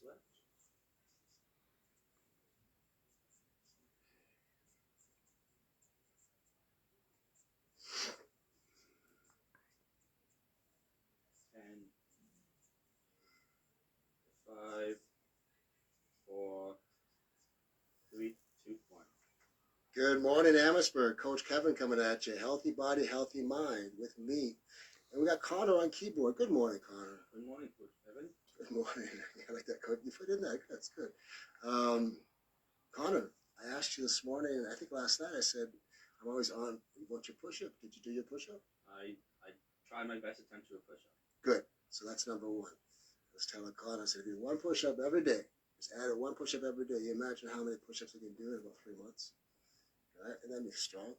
left. And 5, 4, 3, 2, 1. Good morning, Amherstburg. Coach Kevin coming at you. Healthy body, healthy mind with me. And we got Connor on keyboard. Good morning, Connor. Good morning, Coach Kevin. Good morning. I like that, Coach. You put in that. That's good. Connor, I asked you this morning, I think last night, I said, I'm always on. What's your push-up? Did you do your push-up? I tried my best attempt to a push-up. Good. So that's number one. I was telling Connor, I said, if you do one push-up every day, just add one push-up every day, you imagine how many push-ups you can do in about 3 months. Right? And then you're strong.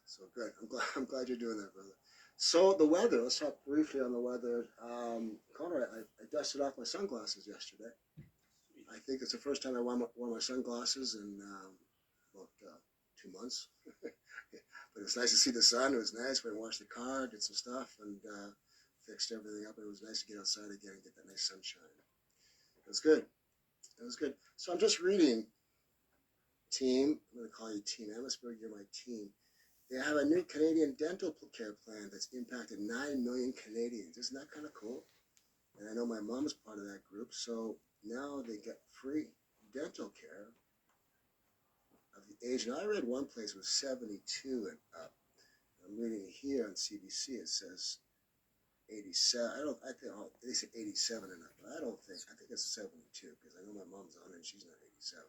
So good. I'm glad you're doing that, brother. So the weather. Let's talk briefly on the weather. Connor, I dusted off my sunglasses yesterday. Sweet. I think it's the first time I wore my sunglasses in about 2 months. But it's nice to see the sun. It was nice. Went and washed the car, did some stuff, and fixed everything up. It was nice to get outside again and get that nice sunshine. It was good. It was good. So I'm just reading. Team, I'm going to call you Team Amherstburg. You're my team. They have a new Canadian dental care plan that's impacted 9 million Canadians. Isn't that kind of cool? And I know my mom's part of that group, so now they get free dental care of the age. Now I read one place was 72 and up. I'm reading here on CBC. It says 87. I think they say 87 and up, but I think it's 72 because I know my mom's 100 and she's not 87.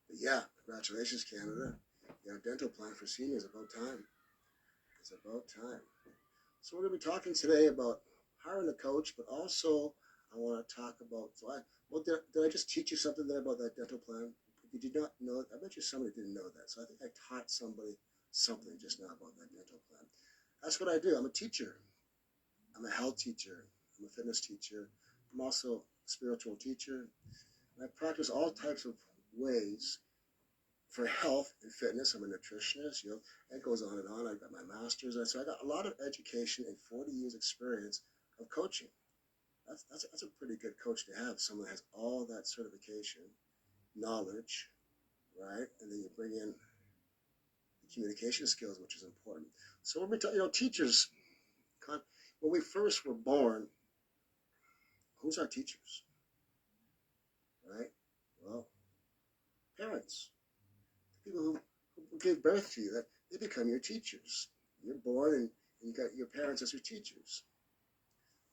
But yeah, congratulations, Canada. You have a dental plan for seniors. About time. It's about time. So we're going to be talking today about hiring a coach, but also I want to talk about. Did I just teach you something there about that dental plan? Did you not know? I bet you somebody didn't know that. So I think I taught somebody something just now about that dental plan. That's what I do. I'm a teacher. I'm a health teacher. I'm a fitness teacher. I'm also a spiritual teacher. And I practice all types of ways for health and fitness. I'm a nutritionist, it goes on and on. I've got my master's, and so I got a lot of education and 40 years experience of coaching. That's a pretty good coach to have, someone that has all that certification, knowledge, right? And then you bring in the communication skills, which is important. So when we talk, teachers, when we first were born, who's our teachers, right? Well, parents, the people who give birth to you, that they become your teachers. You're born and you got your parents as your teachers.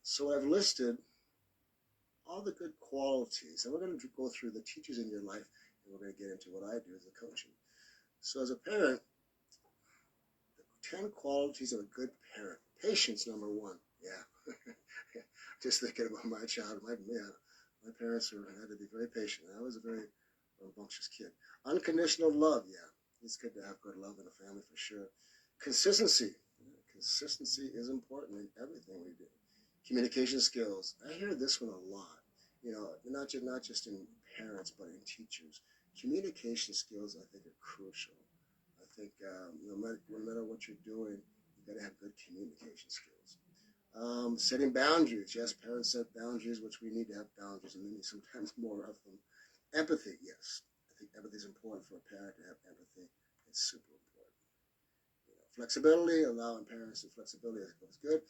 So I've listed all the good qualities, and we're going to go through the teachers in your life, and we're going to get into what I do as a coaching. So as a parent, the 10 qualities of a good parent. Patience, number one. Yeah. Just thinking about my child, my parents had to be very patient. I was a very rambunctious kid. Unconditional love, yeah. It's good to have good love in a family for sure. Consistency. Consistency is important in everything we do. Communication skills. I hear this one a lot. Not just in parents, but in teachers. Communication skills, I think, are crucial. I think no matter what you're doing, you got to have good communication skills. Setting boundaries. Yes, parents set boundaries, which we need to have boundaries, and we need sometimes more of them. Empathy. Yes, I think empathy is important for a parent to have empathy. It's super important. Flexibility, allowing parents some flexibility is good.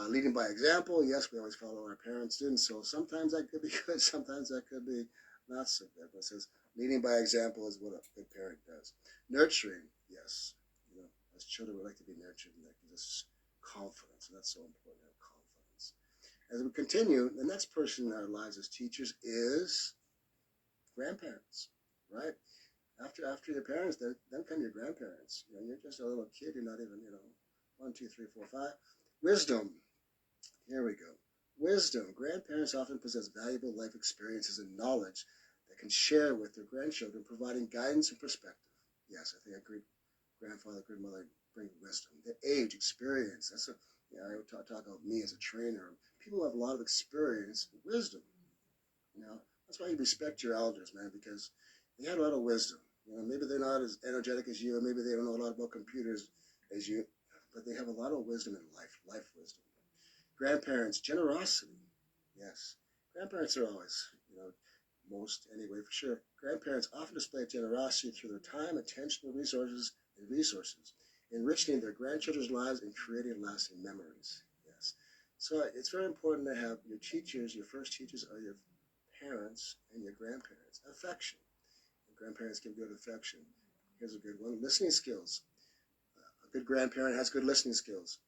Leading by example. Yes, we always follow our parents did, so sometimes that could be good, sometimes that could be not so good. But it says leading by example is what a good parent does. Nurturing. Yes, as children we like to be nurtured, and that gives us confidence, and that's so important to have confidence. As we continue, the next person in our lives as teachers is grandparents, right? After your parents, then come your grandparents. You're just a little kid. You're not even, 1, 2, 3, 4, 5. Wisdom. Here we go. Wisdom. Grandparents often possess valuable life experiences and knowledge that can share with their grandchildren, providing guidance and perspective. Yes, I think a great grandfather, grandmother bring wisdom. The age, experience. I would talk about me as a trainer. People who have a lot of experience, wisdom. That's why you respect your elders, man, because they had a lot of wisdom. Maybe they're not as energetic as you, or maybe they don't know a lot about computers as you, but they have a lot of wisdom in life wisdom. Grandparents, generosity. Yes. Grandparents are always, most anyway for sure. Grandparents often display generosity through their time, attention, and resources, enriching their grandchildren's lives and creating lasting memories. Yes. So it's very important to have your teachers, your first teachers are your parents and your grandparents. Affection. Grandparents give good affection. Here's a good one. Listening skills. A good grandparent has good listening skills.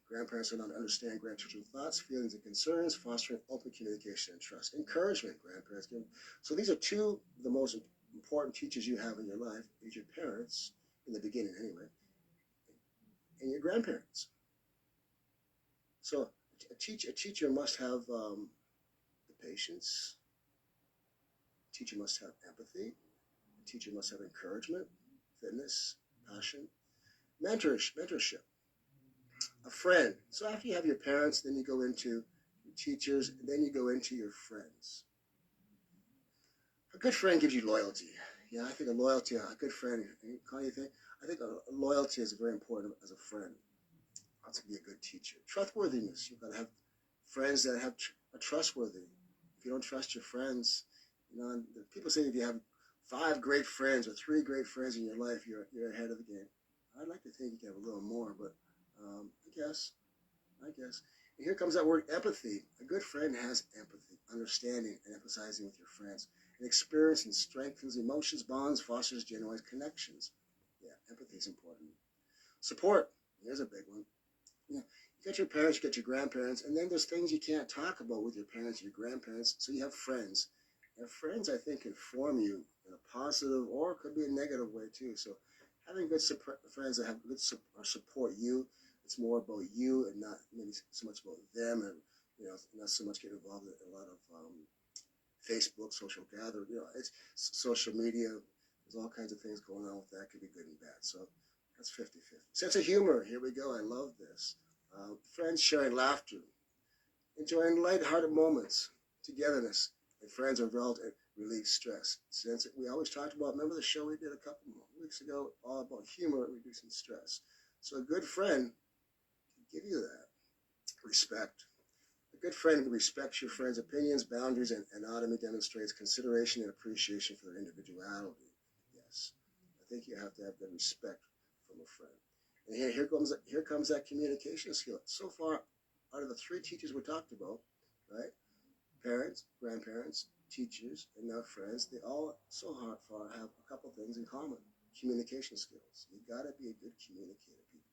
Grandparents are known to understand grandchildren's thoughts, feelings, and concerns, fostering open communication and trust. Encouragement, grandparents give. So these are two of the most important teachers you have in your life, is your parents, in the beginning anyway, and your grandparents. So a teacher must have the patience. A teacher must have empathy. A teacher must have encouragement, fitness, passion, mentorship. A friend. So after you have your parents, then you go into your teachers, and then you go into your friends. A good friend gives you loyalty. Yeah, I think a good friend, how do you think? I think loyalty is very important as a friend. To be a good teacher. Trustworthiness. You've got to have friends that are trustworthy. If you don't trust your friends, people say if you have 5 great friends or 3 great friends in your life, you're ahead of the game. I'd like to think you can have a little more, but I guess. And here comes that word empathy. A good friend has empathy, understanding, and empathizing with your friends. And experience and strengthens emotions, bonds, fosters genuine connections. Yeah, empathy is important. Support. Here's a big one. You got your parents, you got your grandparents, and then there's things you can't talk about with your parents, your grandparents. So you have friends. And friends, I think, can form you in a positive or it could be a negative way too. So having good friends that have good support you, it's more about you and not maybe so much about them, and not so much get involved in a lot of Facebook, social gathering. It's social media. There's all kinds of things going on with that. Could be good and bad. So that's 50-50. Sense of humor. Here we go. I love this. Friends sharing laughter, enjoying light-hearted moments, togetherness, and friends are involved in relieve stress. Since we always talked about, remember the show we did a couple weeks ago, all about humor and reducing stress. So a good friend can give you that. Respect. A good friend respects your friend's opinions, boundaries, and autonomy, demonstrates consideration and appreciation for their individuality. Yes. I think you have to have good respect from a friend. And here comes that communication skill. So far, out of the 3 teachers we talked about, right? Parents, grandparents, teachers, and now friends, they all so far have a couple things in common. Communication skills. You gotta be a good communicator, people.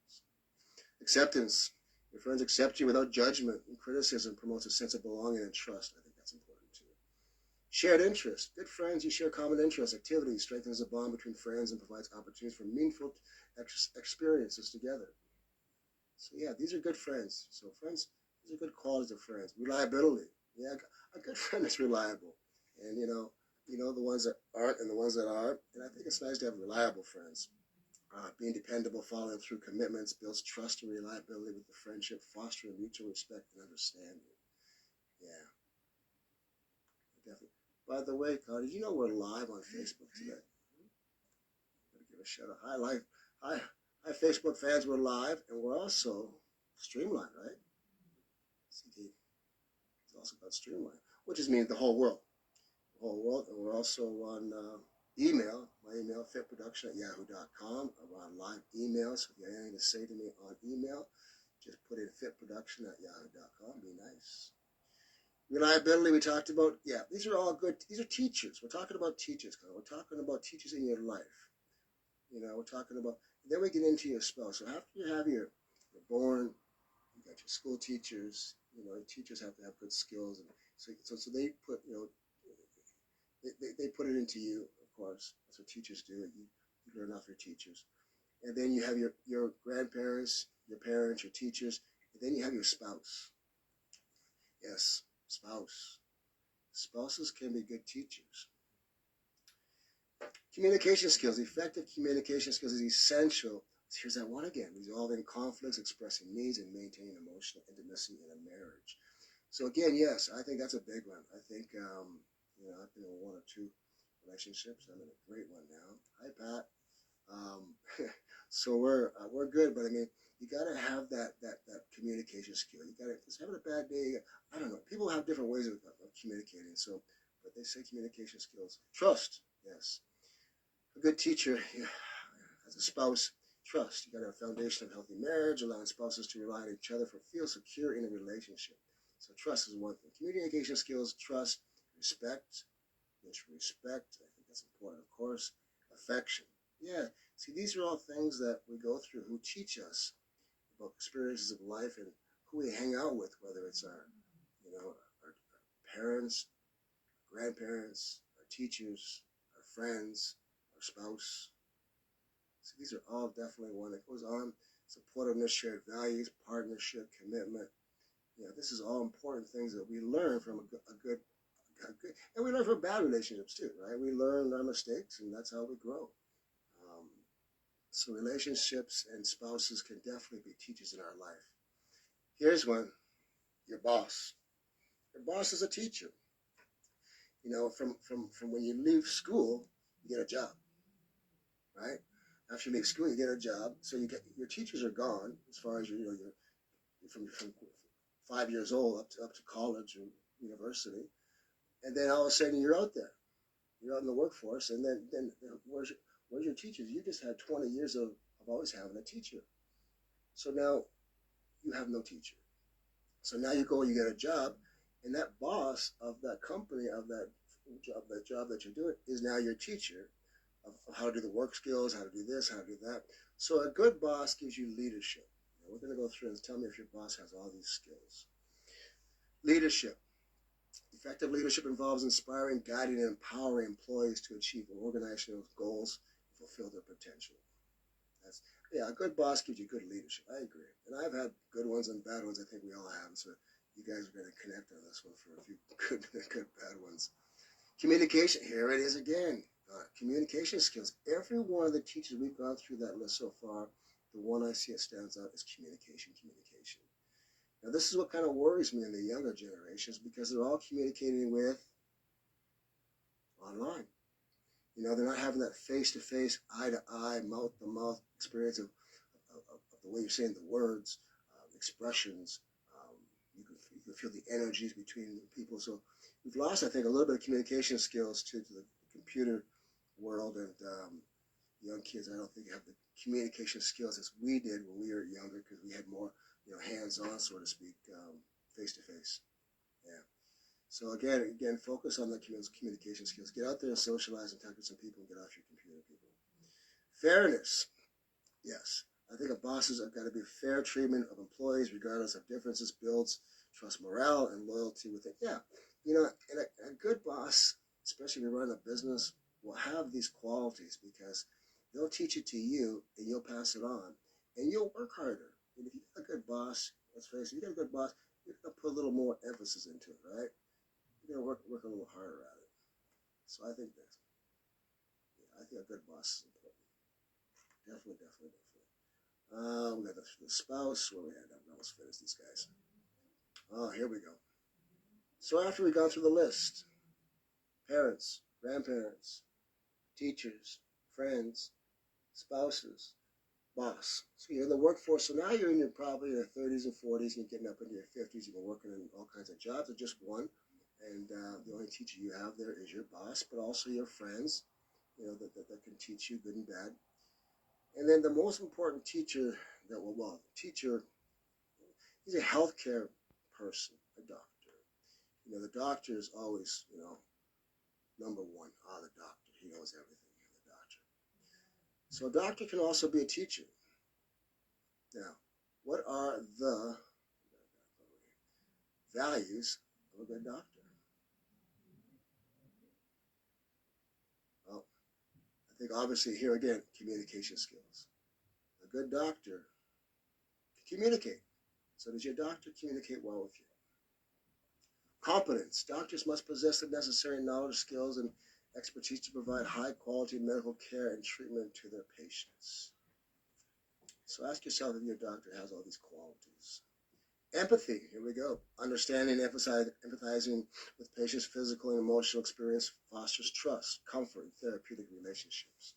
Acceptance. Your friends accept you without judgment and criticism, promotes a sense of belonging and trust. I think that's important too. Shared interest. Good friends, you share common interests, activities, strengthens the bond between friends and provides opportunities for meaningful experiences together. So yeah, these are good friends. So friends, these are good qualities of friends. Reliability. Yeah, a good friend is reliable. And the ones that aren't and the ones that are. And I think it's nice to have reliable friends. Being dependable, following through commitments, builds trust and reliability with the friendship, fostering mutual respect and understanding. Yeah, definitely. By the way, Carl, did you know we're live on Facebook today? Gotta give a shout out. Hi, Facebook fans. We're live, and we're also Streamline, right? CD. It's also called Streamline, which just means the whole world. And we're also on email. My email, fitproduction@yahoo.com. I'm on live email, so if you have anything to say to me on email, just put in fitproduction@yahoo.com. Be nice. Reliability, we talked about. Yeah, these are all good. These are teachers. We're talking about teachers, Carl. We're talking about teachers in your life. We're talking about. Then we get into your spouse. So after you have you're born, you got your school teachers. Your teachers have to have good skills, and so they put they put it into you. Of course, that's what teachers do. You learn off your teachers, and then you have your grandparents, your parents, your teachers, and then you have your spouse. Yes, spouse. Spouses can be good teachers. Communication skills. Effective communication skills is essential. Here's that one again. Resolving conflicts, expressing needs, and maintaining emotional intimacy in a marriage. So again, yes, I think that's a big one. I think, I've been in 1 or 2 relationships. I'm in a great one now. Hi, Pat. So we're good, but I mean, you got to have that communication skill. You got to, just having a bad day. I don't know. People have different ways of communicating. So, but they say communication skills. Trust, yes. A good teacher, yeah, as a spouse, trust. You got to have a foundation of healthy marriage, allowing spouses to rely on each other for feel secure in a relationship. So trust is one thing. Communication skills, trust, respect, mutual respect. I think that's important, of course. Affection. Yeah. See, these are all things that we go through who teach us about experiences of life and who we hang out with, whether it's our, our parents, grandparents, our teachers, our friends, our spouse. So these are all definitely one that goes on. Supportiveness, shared values, partnership, commitment. This is all important things that we learn from a good, and we learn from bad relationships too, right? We learn our mistakes, and that's how we grow. Um, so relationships and spouses can definitely be teachers in our life. Here's one: your boss. Your boss is a teacher. From when you leave school, you get a job, right? After you leave school, you get a job. So your teachers are gone as far as you're from 5 years old up to college or university, and then all of a sudden you're out there. You're out in the workforce, and then where's your teachers? You just had 20 years of always having a teacher. So now you have no teacher. So now you go and you get a job, and that boss of that company, of that job that you're doing, is now your teacher of how to do the work skills, how to do this, how to do that. So a good boss gives you leadership. We're going to go through and tell me if your boss has all these skills. Leadership. Effective leadership involves inspiring, guiding, and empowering employees to achieve organizational goals and fulfill their potential. A good boss gives you good leadership. I agree. And I've had good ones and bad ones. I think we all have. So you guys are going to connect on this one for a few good bad ones. Communication. Here it is again. Communication skills. Every one of the teachers we've gone through that list so far, the one I see it stands out is communication. Now, this is what kind of worries me in the younger generations because they're all communicating with online. They're not having that face-to-face, eye-to-eye, mouth-to-mouth experience of the way you're saying the words, expressions. You can feel the energies between people. So we've lost, I think, a little bit of communication skills to the computer world, and young kids, I don't think, have the communication skills as we did when we were younger because we had more, hands-on, so to speak, face-to-face. Yeah. So again, focus on the communication skills. Get out there and socialize and talk to some people and get off your computer, people. Fairness. Yes. I think a boss has got to be fair treatment of employees regardless of differences, builds trust, morale, and loyalty within. Yeah. And a good boss, especially if you run a business, will have these qualities because they'll teach it to you and you'll pass it on and you'll work harder. And if you got a good boss, let's face it, you got a good boss, you're going to put a little more emphasis into it, right? You're going to work a little harder at it. So I think I think a good boss is important. Definitely. We got the spouse. Where we at? Now let's finish these guys. Oh, here we go. So after we got through the list, parents, grandparents, teachers, friends, spouses, boss. So you're in the workforce. So now you're probably in your 30s and 40s, and you're getting up into your 50s. You've been working in all kinds of jobs, or just one. And the only teacher you have there is your boss, but also your friends, that can teach you good and bad. And then the most important teacher teacher, he's a healthcare person, a doctor. The doctor is always, number one. The doctor, he knows everything, the doctor. So a doctor can also be a teacher. Now, what are the values of a good doctor? Well, I think obviously here again, communication skills. A good doctor can communicate. So does your doctor communicate well with you? Competence. Doctors must possess the necessary knowledge, skills, and expertise to provide high-quality medical care and treatment to their patients. So ask yourself if your doctor has all these qualities. Empathy. Here we go. Understanding, empathizing with patients' physical and emotional experience fosters trust, comfort, and therapeutic relationships.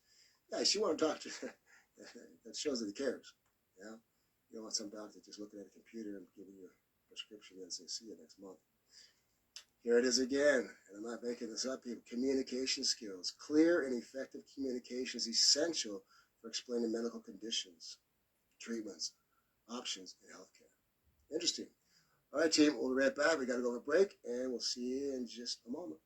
Yeah, you want a doctor that shows that he cares. Yeah. You don't want some doctor just looking at a computer and giving you a prescription and say, see you next month. Here it is again, and I'm not making this up here. Communication skills. Clear and effective communication is essential for explaining medical conditions, treatments, options in healthcare. Interesting. All right, team, we'll be right back. We got to go on a break, and we'll see you in just a moment.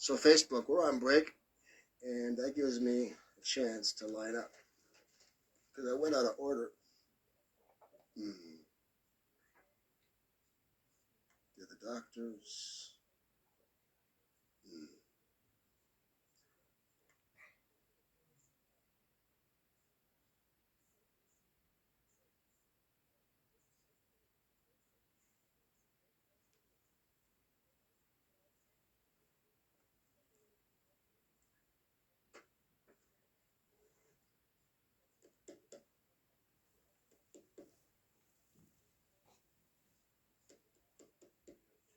So Facebook, we're on break, and that gives me a chance to line up because I went out of order. Did the doctors?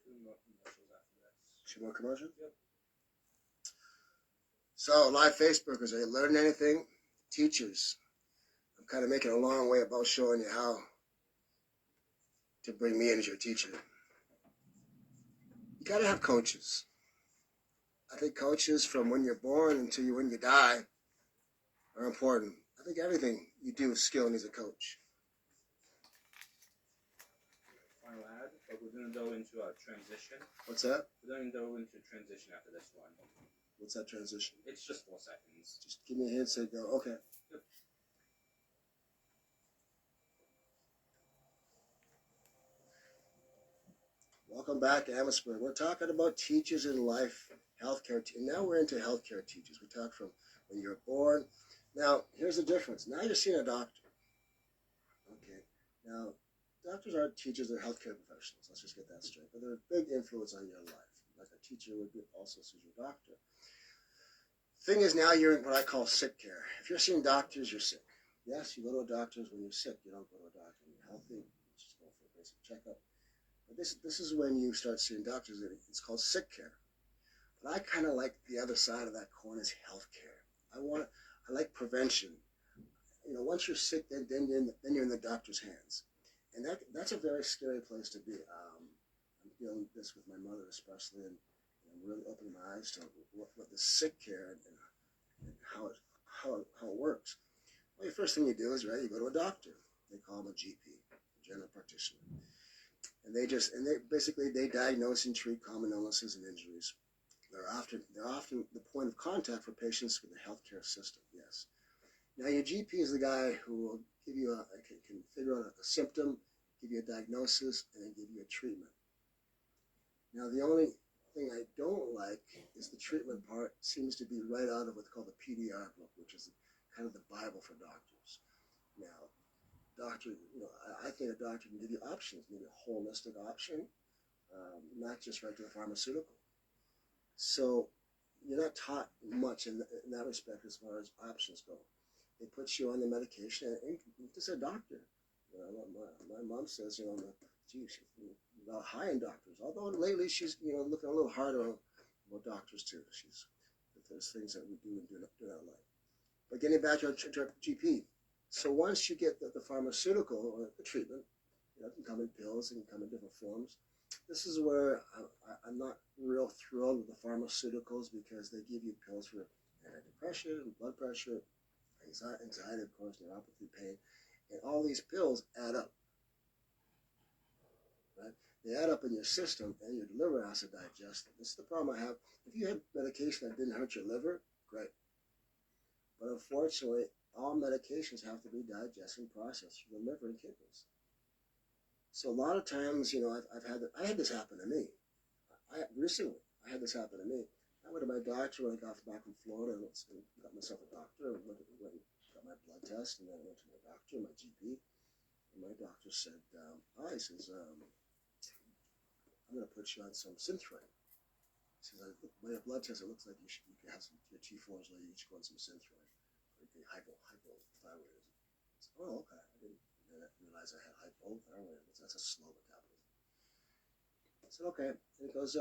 Two more commercials after this. 2 more commercials? Yep. So, live Facebookers, are you learning anything? Teachers, I'm kind of making a long way about showing you how to bring me in as your teacher. You got to have coaches. I think coaches from when you're born until when you die are important. I think everything you do with skill needs a coach. Final ad, but we're going to go into a transition. What's that? We're going to go into transition after this one. What's that transition? It's just 4 seconds. Just give me a hint, say go. Okay. Yep. Welcome back to Amherstburg. We're talking about teachers in life, healthcare. And now we're into healthcare teachers. We talk from when you're born. Now, here's the difference. Now you're seeing a doctor. Okay. Now, doctors aren't teachers, they're healthcare professionals. Let's just get that straight. But they're a big influence on your life. Like a teacher would be also as your doctor. Thing is, now you're in what I call sick care. If you're seeing doctors, you're sick. Yes, you go to a doctor when you're sick. You don't go to a doctor when you're healthy. You just go for a basic checkup. But this is when you start seeing doctors. It's called sick care. But I kind of like the other side of that coin is health care. I like prevention. You know, once you're sick, then you're in the doctor's hands, and that's a very scary place to be. I'm dealing with this with my mother especially, and I'm really opening my eyes to what the sick care and how it works. Well, the first thing you do is you go to a doctor. They call them a GP, a general practitioner, and they basically diagnose and treat common illnesses and injuries. They're often the point of contact for patients with the healthcare system. Yes. Now your GP is the guy who will give you can figure out a symptom, give you a diagnosis, and then give you a treatment. Now the only thing I don't like is the treatment part seems to be right out of what's called the PDR book, which is kind of the Bible for doctors. Now, I think a doctor can give you options, maybe a holistic option, not just right to the pharmaceutical. So you're not taught much in that respect as far as options go. They put you on the medication, and just a doctor. My mom says, she's not high in doctors. Although lately she's, looking a little harder on doctors too. There's things that we do and do not like. But getting back to our GP. So once you get the pharmaceutical or the treatment, it can come in pills, it can come in different forms. This is where I'm not real thrilled with the pharmaceuticals because they give you pills for antidepressant, blood pressure, anxiety, of course, neuropathy, pain, and all these pills add up. Right? They add up in your system, and your liver has to digest them. This is the problem I have. If you had medication that didn't hurt your liver, great. But unfortunately, all medications have to be digested and processed through the liver and kidneys. So a lot of times, I had this happen to me. Recently, I had this happen to me. I went to my doctor when I got back from Florida and got myself a doctor and went and got my blood test, and then I went to my doctor, my GP, and my doctor said, he says, I'm going to put you on some Synthroid. He says, by your blood test, it looks like you can have your T4s later, you should go on some Synthroid. Hypothyroidism. I said, oh, okay. I didn't realize I had hypothyroidism. That's a slow metabolism. I said, okay. And he goes,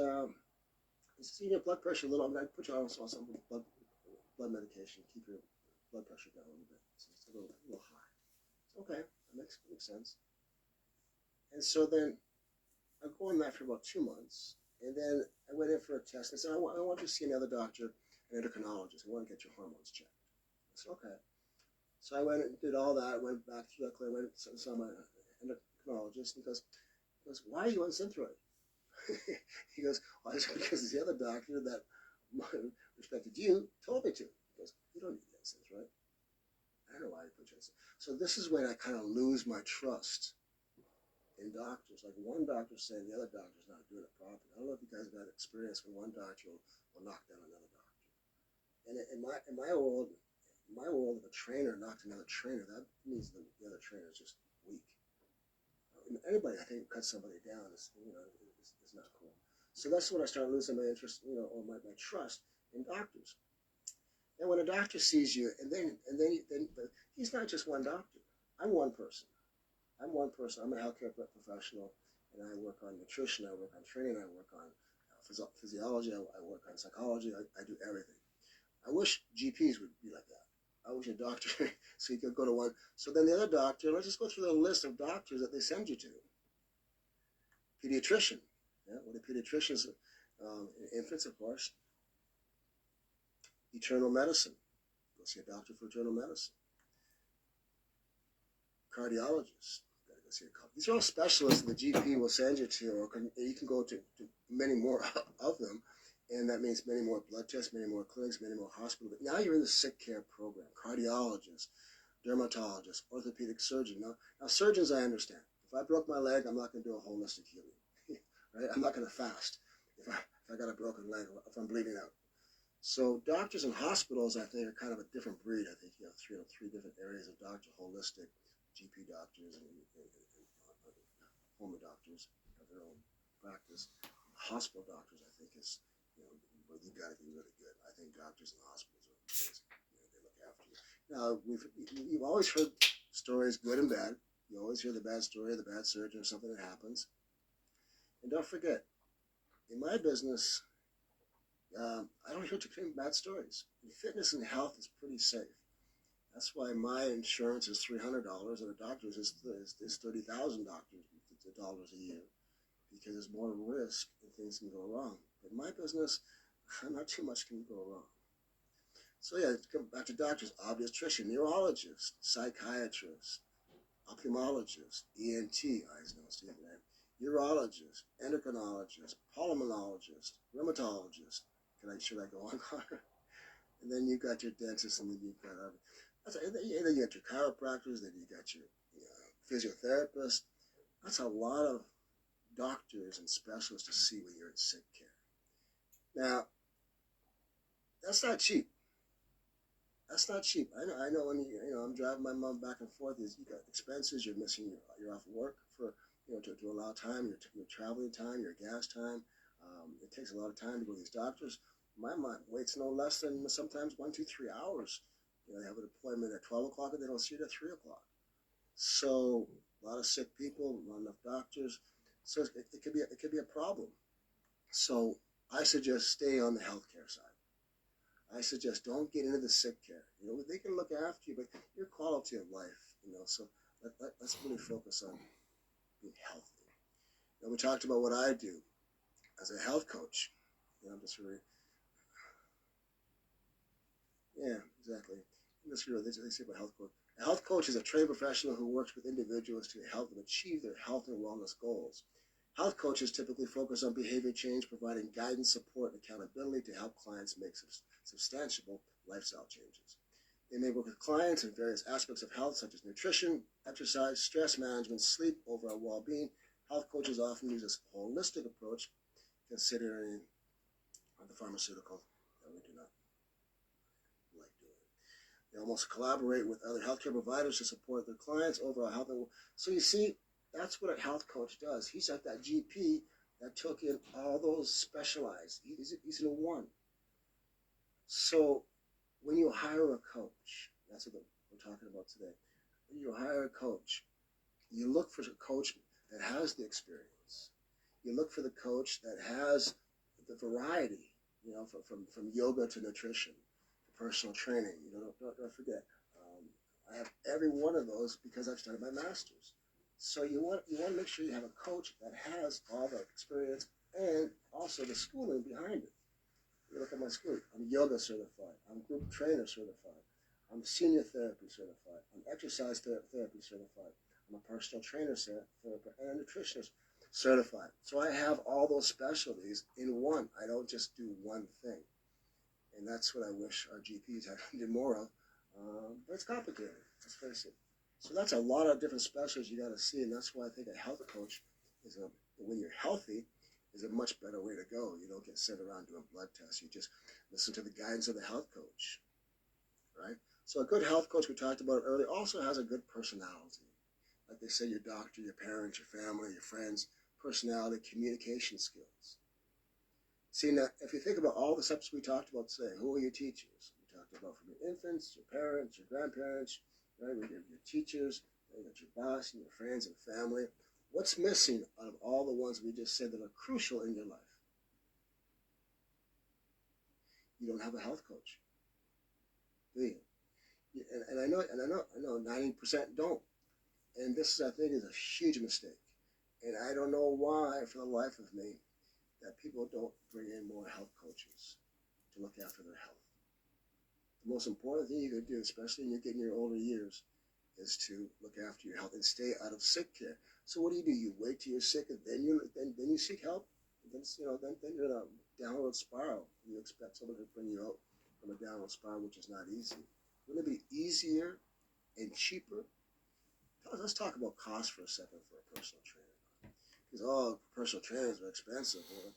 He says, your blood pressure a little. I'm going to put you on some blood medication, keep your blood pressure down a little bit. So it's a little high. Okay, that makes sense. And so then I go on that for about 2 months, and then I went in for a test. I said, I want you to see another doctor, an endocrinologist. I want to get your hormones checked. I said, okay. So I went and did all that. Went back through that. I went and saw my endocrinologist. He goes, why are you on Synthroid? He goes, well, it's because the other doctor that respected you told me to. He goes, you don't need the Synthroid. I don't know why you put you on Synthroid. So this is when I kind of lose my trust in doctors. Like one doctor saying the other doctor's not doing it properly. I don't know if you guys have had experience when one doctor will knock down another doctor. And in my world, if a trainer knocked another trainer, that means the other trainer is just weak. Anybody, I think, cut somebody down is not cool. So that's when I started losing my interest, or my trust in doctors. And when a doctor sees you, and then he's not just one doctor. I'm one person. I'm a healthcare professional, and I work on nutrition. I work on training. I work on physiology. I work on psychology. I do everything. I wish GPs would be like that. I wish a doctor, so you could go to one. So then the other doctor, let's just go through the list of doctors that they send you to. Pediatrician. Yeah, well, the pediatricians, infants, of course. Internal medicine. Go see a doctor for internal medicine. Cardiologist. Got to go see a cardiologist. These are all specialists that the GP will send you to, or you can go to many more of them. And that means many more blood tests, many more clinics, many more hospitals. But now you're in the sick care program. Cardiologist, dermatologist, orthopedic surgeon. Now surgeons, I understand. If I broke my leg, I'm not going to do a holistic healing. Right? I'm not going to fast if I got a broken leg or if I'm bleeding out. So doctors and hospitals, I think, are kind of a different breed. I think you have three different areas of doctor: holistic, GP doctors, and home doctors have their own practice. Hospital doctors, I think, is where you got to be really good. I think doctors in hospitals are amazing. They look after you. Now you've always heard stories, good and bad. You always hear the bad story, the bad surgeon, or something that happens. And don't forget, in my business, I don't hear too many bad stories. Fitness and health is pretty safe. That's why my insurance is $300 and a doctor's is $30,000 dollars a year, because there's more risk and things can go wrong. In my business, not too much can go wrong. So yeah, come back to doctors: obstetrician, neurologist, psychiatrist, ophthalmologist, ENT, eyes, nose, teeth, urologist, endocrinologist, pulmonologist, rheumatologist. Should I go on? And then you got your dentist, and then you got then you got your chiropractors, then you got your physiotherapist. That's a lot of doctors and specialists to see when you're in sick care. Now, that's not cheap. That's not cheap. I know when I'm driving my mom back and forth. You got expenses. You're missing. You're off work for to allow time. Your traveling time, your gas time. It takes a lot of time to go to these doctors. My mom waits no less than sometimes 1, 2, 3 hours. They have an appointment at 12 o'clock and they don't see it at 3 o'clock. So a lot of sick people, not enough doctors. So it could be a problem. So I suggest stay on the healthcare side. I suggest don't get into the sick care. They can look after you, but your quality of life. So let's really focus on being healthy. Now we talked about what I do as a health coach. Just really. Yeah, exactly. That's really they say about health coach. A health coach is a trained professional who works with individuals to help them achieve their health and wellness goals. Health coaches typically focus on behavior change, providing guidance, support, and accountability to help clients make substantial lifestyle changes. They may work with clients in various aspects of health, such as nutrition, exercise, stress management, sleep, overall well-being. Health coaches often use a holistic approach, considering the pharmaceutical that we do not like doing. They almost collaborate with other healthcare providers to support their clients' overall health. So you see, that's what a health coach does. He's like that GP that took in all those specialized. He's in one. So when you hire a coach, that's what we're talking about today. When you hire a coach, you look for a coach that has the experience. You look for the coach that has the variety You know, from yoga to nutrition, to personal training. You know, don't forget. I have every one of those because I've started my masters. So you want to make sure you have a coach that has all the experience and also the schooling behind it. You look at my school. I'm yoga certified. I'm group trainer certified. I'm senior therapy certified. I'm exercise therapy certified. I'm a personal trainer therapist and a nutritionist certified. So I have all those specialties in one. I don't just do one thing. And that's what I wish our GPs had did more of. But it's complicated. Let's face it. So that's a lot of different specialties you got to see, and that's why I think a health coach when you're healthy, is a much better way to go. You don't get sent around doing blood tests. You just listen to the guidance of the health coach, right? So a good health coach, we talked about it earlier, also has a good personality. Like they say, your doctor, your parents, your family, your friends, personality, communication skills. See, now, if you think about all the subjects we talked about today, who are your teachers? We talked about from your infants, your parents, your grandparents, right? Your teachers, you got your boss, and your friends and family. What's missing out of all the ones we just said that are crucial in your life? You don't have a health coach, do you? And I know 90% don't. And this, I think, is a huge mistake. And I don't know why, for the life of me, that people don't bring in more health coaches to look after their health. The most important thing you could do, especially when you're getting your older years, is to look after your health and stay out of sick care. So what do? You wait till you're sick and then you seek help. And then you're in a downward spiral. You expect someone to bring you out from a downward spiral, which is not easy. Wouldn't it be easier and cheaper? Let's talk about cost for a second for a personal trainer. Because personal trainers are expensive. Well,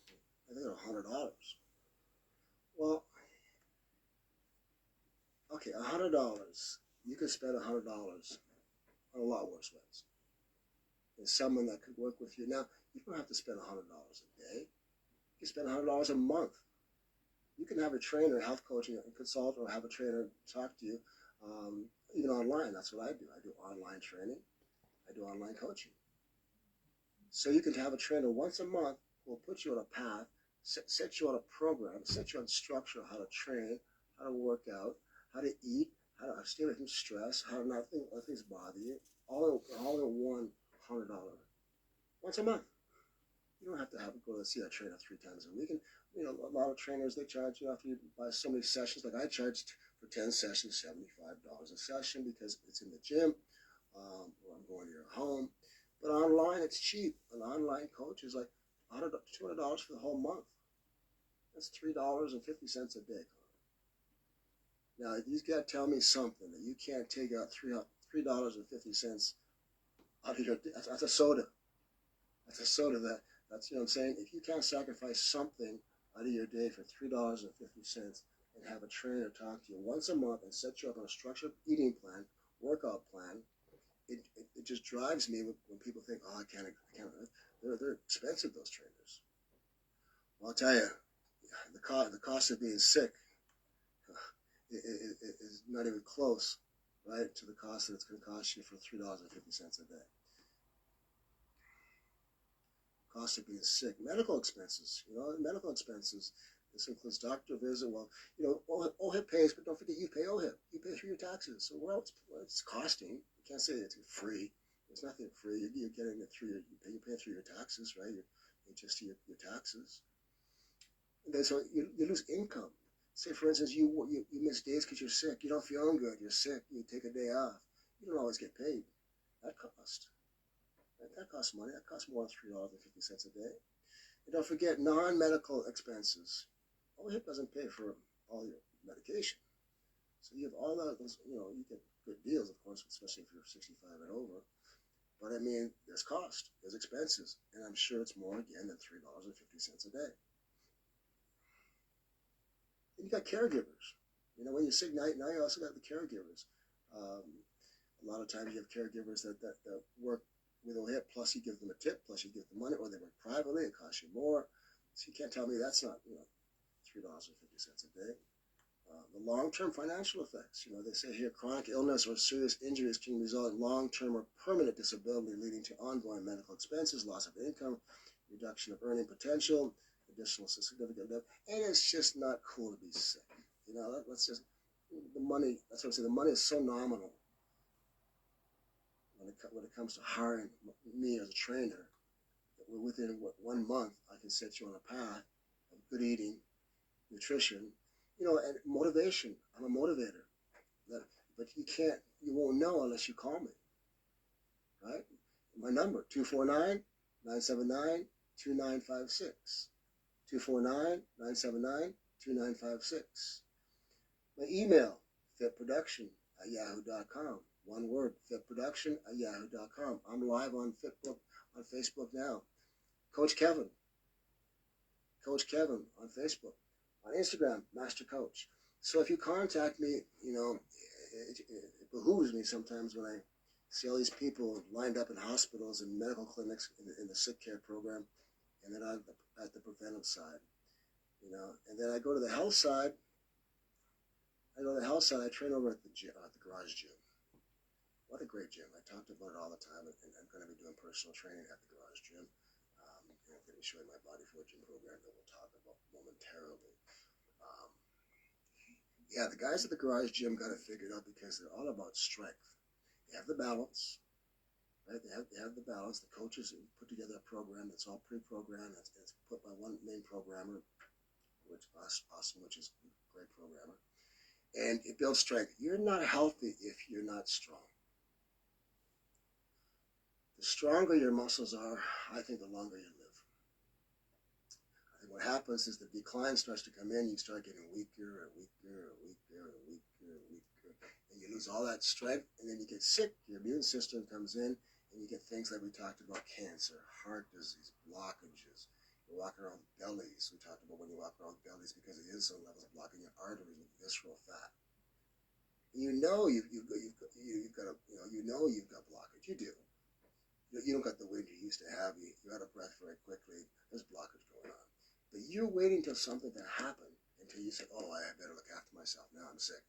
I think they're $100. Well, okay, $100. You could spend $100 on a lot worse ways. There's someone that could work with you. Now, you don't have to spend $100 a day. You can spend $100 a month. You can have a trainer, health coach, and consult, or have a trainer talk to you, even online. That's what I do. I do online training. I do online coaching. So you can have a trainer once a month who will put you on a path, set you on a program, set you on structure, how to train, how to work out, how to eat, how to stay away from stress, how to not let things bother you, all in one $100 once a month. You don't have to go to see a trainer 3 times a week. And a lot of trainers, they charge you after you buy so many sessions. Like I charged for 10 sessions $75 a session because it's in the gym, or I'm going to your home. But online, it's cheap. An online coach is like $200 for the whole month. That's $3.50 a day. Now, you got to tell me something that you can't take out $3.50 out of your. That's a soda. That's a soda. That's what I'm saying. If you can't sacrifice something out of your day for $3.50 and have a trainer talk to you once a month and set you up on a structured eating plan, workout plan, it just drives me when people think, oh, I can't. They're expensive, those trainers. Well, I'll tell you, the cost of being sick is not even close, right, to the cost that it's going to cost you for $3.50 a day. Cost of being sick, medical expenses. Medical expenses. This includes doctor visit. Well, OHIP pays, but don't forget you pay OHIP. You pay through your taxes. So it's costing. You can't say it's free. There's nothing free. You're getting it through you pay through your taxes, right? Just your taxes. And then so you lose income. Say, for instance, you miss days because you're sick. You don't feel good. You're sick. You take a day off. You don't always get paid. That costs. That costs money. That costs more than $3.50 a day. And don't forget non-medical expenses. OHIP doesn't pay for all your medication. So you have all those, you get good deals, of course, especially if you're 65 and over. But I mean, there's cost, there's expenses, and I'm sure it's more again than $3.50 a day. And you got caregivers. When you're sick, now you also got the caregivers. A lot of times you have caregivers that work with OHIP, plus you give them a tip, plus you give them money, or they work privately, it costs you more. So you can't tell me that's not, $3.50 a day. The long-term financial effects. They say here chronic illness or serious injuries can result in long-term or permanent disability leading to ongoing medical expenses, loss of income, reduction of earning potential, additional significant debt, and it's just not cool to be sick. You know, let's just the money. That's what I'm saying. The money is so nominal when it comes to hiring me as a trainer. Within 1 month, I can set you on a path of good eating, nutrition, you know, and motivation. I'm a motivator. But you won't know unless you call me, right? My number, 249-979-2956. 249-979-2956. My email, fitproduction@yahoo.com. One word, fitproduction@yahoo.com. I'm live on Facebook now. Coach Kevin on Facebook. On Instagram, Master Coach. So if you contact me, you know, it behooves me sometimes when I see all these people lined up in hospitals and medical clinics in the sick care program, and then I'm at the preventive side, you know. And then I go to the health side. I train over at the gym, at the garage gym. What a great gym. I talked about it all the time, and I'm going to be doing personal training at the garage gym. I'm going to be showing my Body for a Gym program that we'll talk about momentarily. Yeah, the guys at the garage gym got it figured out because they're all about strength. They have the balance, right? They have the balance. The coaches put together a program that's all pre-programmed. It's put by one main programmer, which is awesome, which is a great programmer. And it builds strength. You're not healthy if you're not strong. The stronger your muscles are, I think the longer you live. I think what happens is the decline starts to come in. You start getting weaker and weaker and weaker and weaker and weaker. And you lose all that strength, and then you get sick. Your immune system comes in, and you get things like we talked about: cancer, heart disease, blockages. You walk around with bellies. We talked about when you walk around with bellies because the insulin levels blocking your arteries with visceral fat. You know you've got blockage. You do. You don't got the wind you used to have. You're out of breath very quickly. There's blockage going on. But you're waiting till something to happen until you say, oh, I better look after myself. Now I'm sick.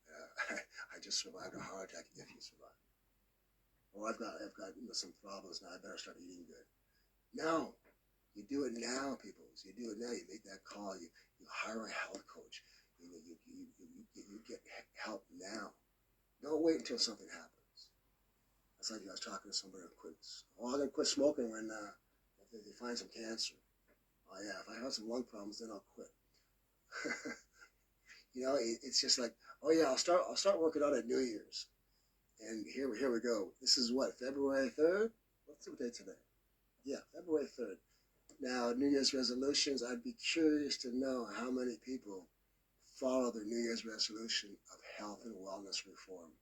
I just survived a heart attack, if you survive. Or I've got some problems now. I better start eating good. No. You do it now, people. You do it now. You make that call. You hire a health coach. You get help now. Don't wait until something happens. It's like I was talking to somebody who quits. Oh, I'm going to quit smoking when they find some cancer. Oh, yeah, if I have some lung problems, then I'll quit. You know, it's just like, oh, yeah, I'll start working out at New Year's. And here we go. This is what, February 3rd? What's the date today? Yeah, February 3rd. Now, New Year's resolutions, I'd be curious to know how many people follow their New Year's resolution of health and wellness reform.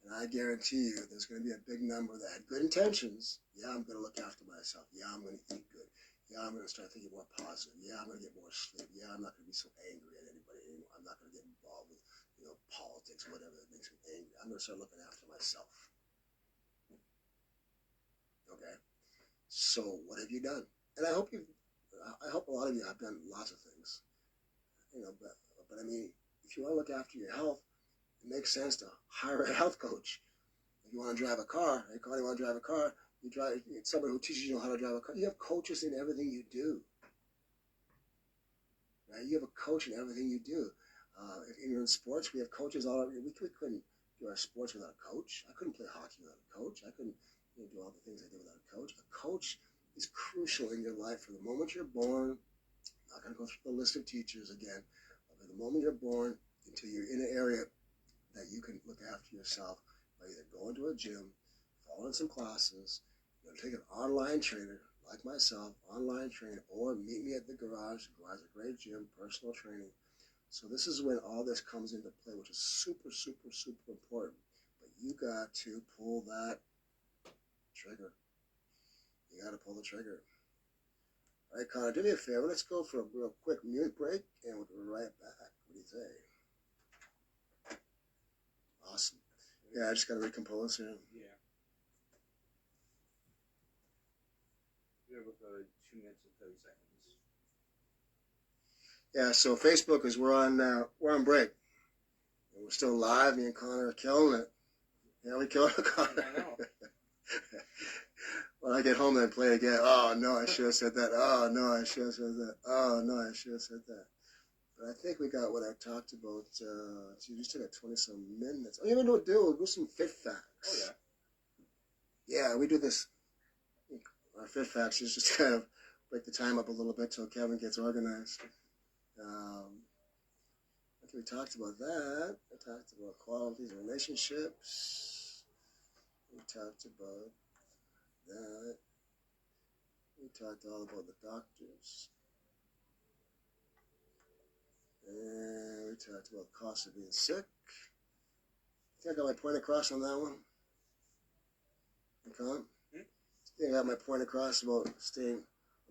And I guarantee you there's going to be a big number that had good intentions. Yeah, I'm going to look after myself. Yeah, I'm going to eat good. Yeah, I'm going to start thinking more positive. Yeah, I'm going to get more sleep. Yeah, I'm not going to be so angry at anybody anymore. I'm not going to get involved with, politics, whatever that makes me angry. I'm going to start looking after myself. Okay? So what have you done? And I hope a lot of you have done lots of things. But I mean, if you want to look after your health, it makes sense to hire a health coach. If you want to drive a car, you want to drive a car, it's somebody who teaches you how to drive a car. You have coaches in everything you do. Right? You have a coach in everything you do. If you're in sports, we have coaches all over. We couldn't do our sports without a coach. I couldn't play hockey without a coach. I couldn't do all the things I did without a coach. A coach is crucial in your life from the moment you're born. I'm not going to go through the list of teachers again. But from the moment you're born until you're in an area that you can look after yourself by either going to a gym, following some classes, take an online trainer like myself, online trainer, or meet me at the garage. The garage is a great gym, personal training. So this is when all this comes into play, which is super, super, super important. But you got to pull that trigger. You got to pull the trigger. All right, Connor, do me a favor. Let's go for a real quick music break, and we'll be right back. What do you say? Awesome. Yeah, I just got to recompose here. Yeah. We have about 2 minutes and 30 seconds. Yeah, so Facebook is we're on break, and we're still live. Me and Connor are killing it. Yeah, we killed it, Connor. I know. When I get home and I play again, oh no, I should have said that. Oh no, I should have said that. Oh no, I should have said that. But I think we got what I talked about. We just took 20-some minutes. Oh, you know what we'll do some fit facts. Oh, yeah. Yeah, we do this. Our fit facts is just kind of break the time up a little bit till Kevin gets organized. I think we talked about that. We talked about qualities and relationships. We talked about that. We talked all about the doctors. And we talked about the cost of being sick. I think I got my point across on that one. Okay? I think I got my point across about the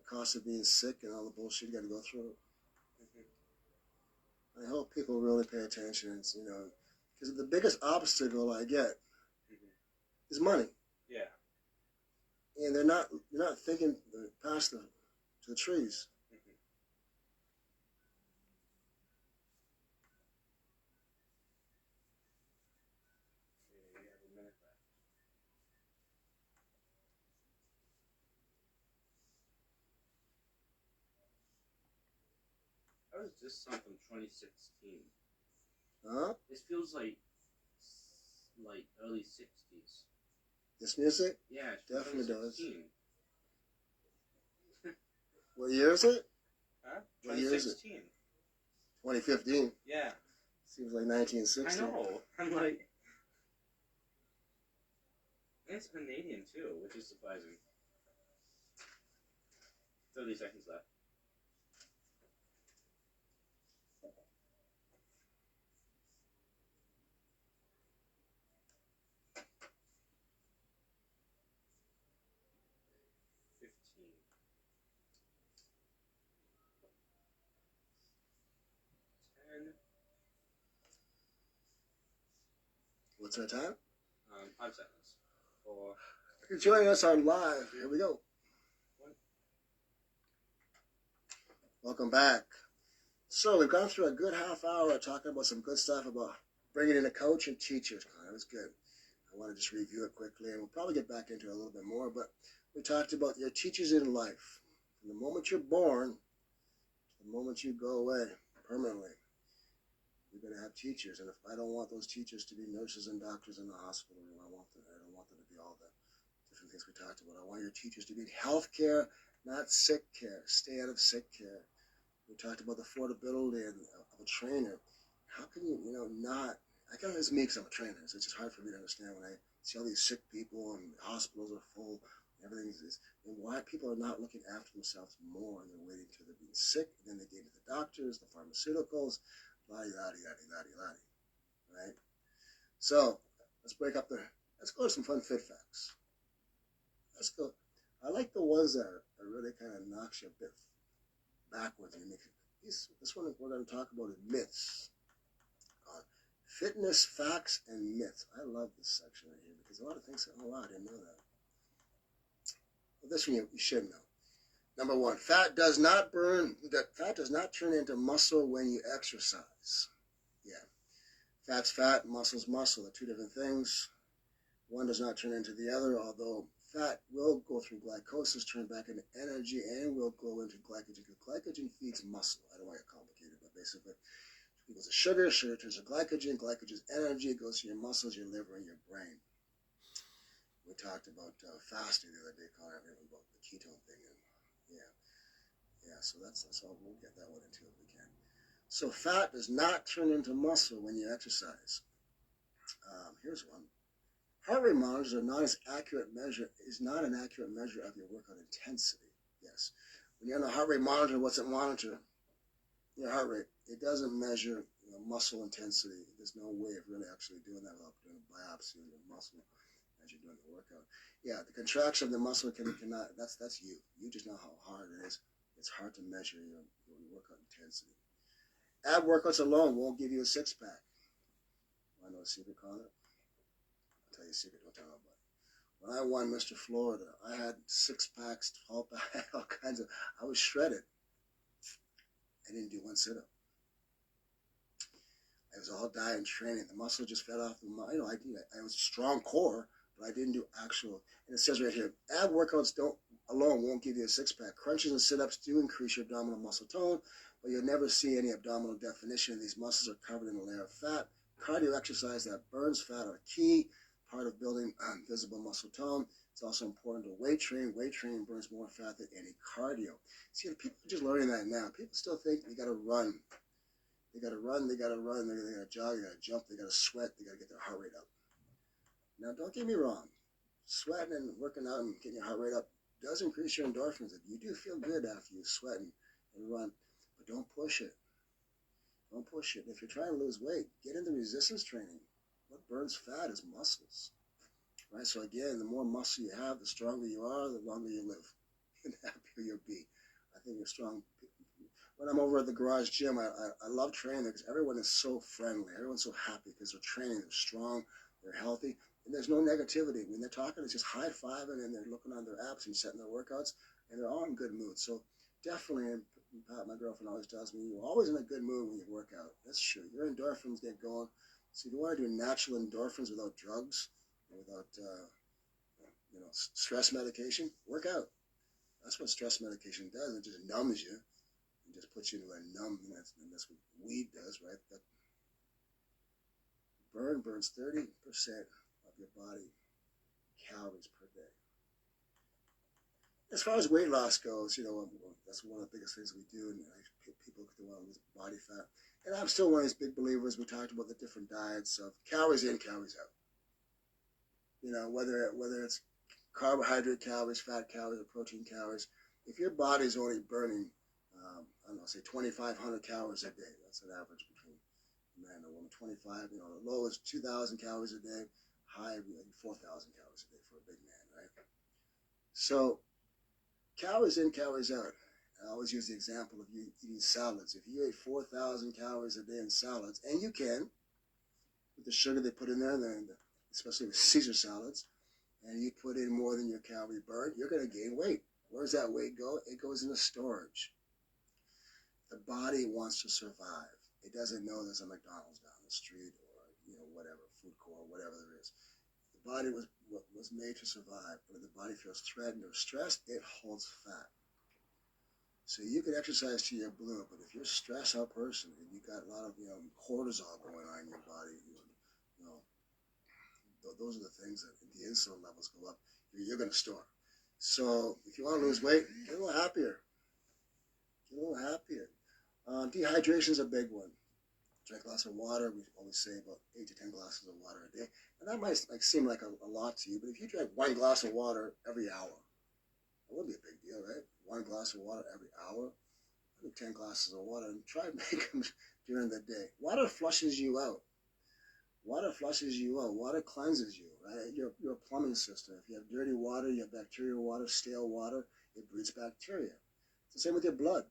cost of being sick and all the bullshit you got to go through. I hope people really pay attention. It's, because the biggest obstacle I get is money. Yeah. And they're not thinking past to the trees. We have a minute left. How is this song from 2016? Huh? This feels like early 60s. This music? Yeah, it's Definitely does. 2016. What year is it? Huh? What year is it? 2016. 2015. Yeah. Seems like 1960. I know. I'm like... And it's Canadian too, which is surprising. 30 seconds left. What's our time? 5 seconds. 4. If you're joining us on live, here we go. Welcome back. So we've gone through a good half hour talking about some good stuff about bringing in a coach and teachers. That was good. I want to just review it quickly, and we'll probably get back into it a little bit more. But we talked about your teachers in life. From the moment you're born to the moment you go away permanently, you're going to have teachers. And if I don't want those teachers to be nurses and doctors in the hospital, I don't want them to be all the different things we talked about. I want your teachers to be health care, not sick care. Stay out of sick care. We talked about the affordability of a trainer. How can you, not... I can always make some trainers. It's just hard for me to understand when I see all these sick people and hospitals are full. Everything is, and why people are not looking after themselves more, and they're waiting till they're being sick, and then they get to the doctors, the pharmaceuticals, la-di-da-di-da-di-da-di-da-di, right? So, let's go to some fun fit facts. Let's go. I like the ones that are really kind of knocks you a bit backwards. This one we're going to talk about is myths. Fitness, facts, and myths. I love this section right here because a lot of things, oh wow, I didn't know that. Well, this one you should know. Number 1, fat does not turn into muscle when you exercise. Yeah. Fat's fat, muscle's muscle. They're two different things. One does not turn into the other, although fat will go through glycosis, turn back into energy, and will go into glycogen. Glycogen feeds muscle. I don't want to get complicated, but basically, it goes to sugar turns to glycogen, glycogen's energy, it goes to your muscles, your liver, and your brain. We talked about fasting the other day, Connor, about the ketone thing. And yeah, so that's all. We'll get that one into if we can. So fat does not turn into muscle when you exercise. Here's one. Heart rate monitors are not an accurate measure of your workout intensity. Yes. When you're on a heart rate monitor, what's it monitor? Your heart rate. It doesn't measure muscle intensity. There's no way of really actually doing that without doing a biopsy of your muscle as you're doing the workout. Yeah, the contraction of the muscle cannot. That's you. You just know how hard it is. It's hard to measure your workout intensity. Ab workouts alone won't give you a six-pack. Want to know a secret, Connor? I'll tell you a secret. Don't tell nobody. When I won Mr. Florida, I had 6-packs, 12-packs, all kinds of. I was shredded. I didn't do one sit-up. It was all diet and training. The muscle just fed off the. I was a strong core, but I didn't do actual. And it says right here, ab workouts alone won't give you a six-pack. Crunches and sit-ups do increase your abdominal muscle tone, but you'll never see any abdominal definition. These muscles are covered in a layer of fat. Cardio exercise that burns fat are key part of building visible muscle tone. It's also important to weight train. Weight training burns more fat than any cardio. See, people are just learning that now. People still think you got to run. They got to run, they got to run, they got to jog, they got to jump, they got to sweat, they got to get their heart rate up. Now, don't get me wrong. Sweating and working out and getting your heart rate up does increase your endorphins. You do feel good after you sweat and run, but don't push it. Don't push it. If you're trying to lose weight, get into resistance training. What burns fat is muscles. Right? So again, the more muscle you have, the stronger you are, the longer you live, and the happier you'll be. I think you're strong. When I'm over at the garage gym, I love training because everyone is so friendly. Everyone's so happy because they're training, they're strong, they're healthy, and there's no negativity. When they're talking, it's just high-fiving and they're looking on their apps and setting their workouts, and they're all in good mood. So definitely, and Pat, my girlfriend always tells me, you're always in a good mood when you work out. That's true. Your endorphins get going. So if you want to do natural endorphins without drugs, without stress medication, work out. That's what stress medication does. It just numbs you. It just puts you into a numb, and that's what weed does, right? That burns 30% of your body calories per day. As far as weight loss goes, that's one of the biggest things we do, and people want to lose body fat. And I'm still one of these big believers. We talked about the different diets of calories in, calories out. Whether it's carbohydrate calories, fat calories, or protein calories. If your body's only burning, say 2,500 calories a day, that's an average between man and woman. 25, the low is 2,000 calories a day, high 4,000 calories a day for a big man, right? So calories in, calories out. I always use the example of you eating salads. If you ate 4,000 calories a day in salads, and you can, with the sugar they put in there, especially with Caesar salads, and you put in more than your calorie burn, you're going to gain weight. Where does that weight go? It goes into storage. The body wants to survive. It doesn't know there's a McDonald's down the street or whatever, food court, whatever there is. The body was made to survive, but if the body feels threatened or stressed, it holds fat. So you can exercise to your blue, but if you're a stressed out person and you got a lot of cortisol going on in your body, those are the things that if the insulin levels go up, you're going to store. So if you want to lose weight, get a little happier. Get a little happier. Dehydration is a big one. Drink lots of water. We always say about 8 to 10 glasses of water a day. And that might seem like a lot to you, but if you drank 1 glass of water every hour, that would be a big deal, right? 1 glass of water every hour. I think 10 glasses of water, and try to make them during the day. Water flushes you out. Water flushes you out. Water cleanses you, right? You're a plumbing system. If you have dirty water, you have bacterial water, stale water, it breeds bacteria. It's the same with your blood.